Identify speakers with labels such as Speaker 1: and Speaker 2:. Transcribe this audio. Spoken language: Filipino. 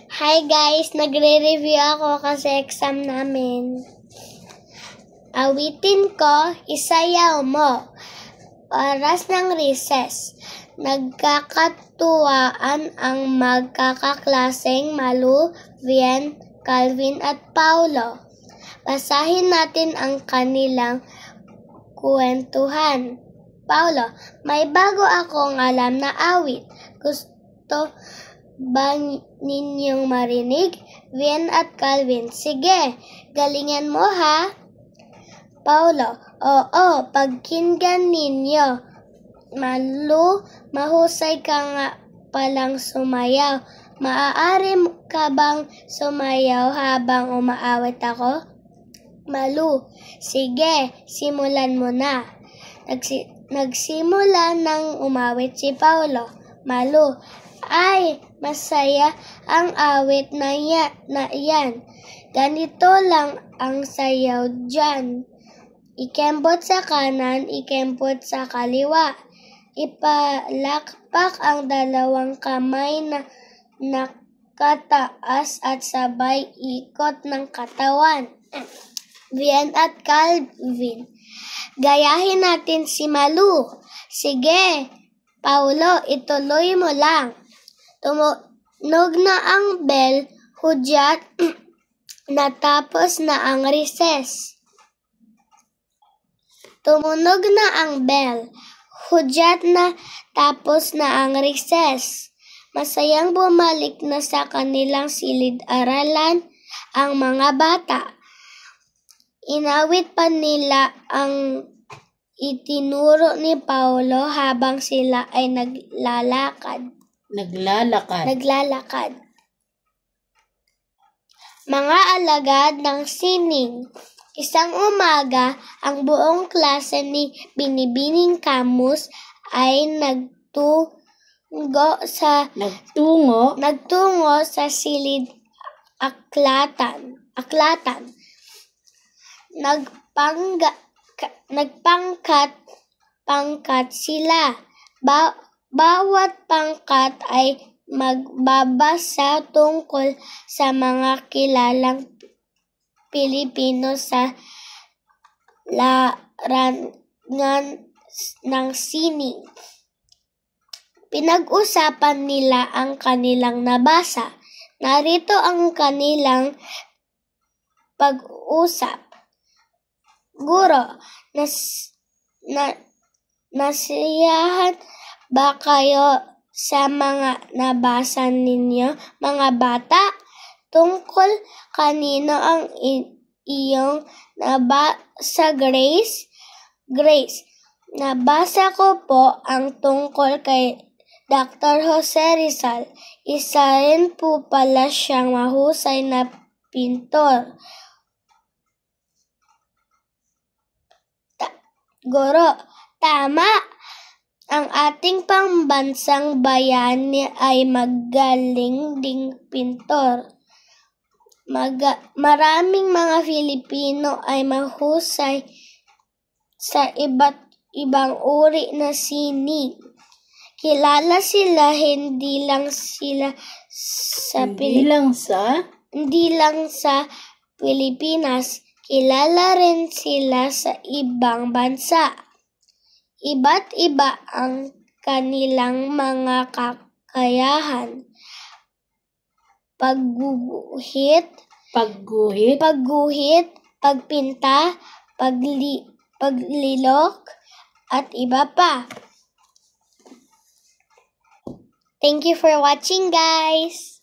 Speaker 1: Hi guys, nagre-review ako kasi exam namin. Awitin ko, isayaw mo. Oras ng recess. Nagkakatuwaan ang magkakaklaseng Malu, Vien, Calvin at Paulo. Basahin natin ang kanilang kwentuhan. Paulo, may bago akong alam na awit. Gusto ba ninyong marinig? Vien at Calvin, sige, galingan mo ha. Paulo, oo, pagkinggan ninyo. Malu, mahusay ka nga palang sumayaw. Maaari ka bang sumayaw habang umaawit ako? Malu, sige, simulan mo na. Nagsimula ng umawit si Paulo. Malu, ay, masaya ang awit na yan. Ganito lang ang sayaw dyan. Ikembot sa kanan, ikembot sa kaliwa. Ipalakpak ang dalawang kamay na nakataas at sabay ikot ng katawan. Vien at Calvin, gayahin natin si Malu. Sige, Paulo, ituloy mo lang. Tumunog na ang bell, hudyat, natapos na ang recess. Tumunog na ang bell, hudyat na tapos na ang recess. Masayang bumalik na sa kanilang silid-aralan ang mga bata. Inawit pa nila ang itinuro ni Paulo habang sila ay naglalakad. Mga alagad ng sining. Isang umaga, ang buong klase ni Binibining Camus ay nagtungo sa silid aklatan. Nagpangkat sila. Bawat pangkat ay magbabasa tungkol sa mga kilalang Pilipino sa larangan ng sining. Pinag-usapan nila ang kanilang nabasa. Narito ang kanilang pag-usap. Guro, nasiyahan ba kayo sa mga nabasa ninyo, mga bata? Tungkol kanino ang iyong nabasa, Grace? Grace, nabasa ko po ang tungkol kay Dr. Jose Rizal. Isa rin po pala siyang mahusay na pintor. Guro, tama! Ang ating pambansang bayani ay magaling ding pintor. Maraming mga Filipino ay mahusay sa iba't ibang uri na sining. Kilala sila hindi lang sa Pilipinas, kilala rin sila sa ibang bansa. Iba't iba ang kanilang mga kakayahan. Pagguhit, pagpinta, paglilok, at iba pa. Thank you for watching, guys!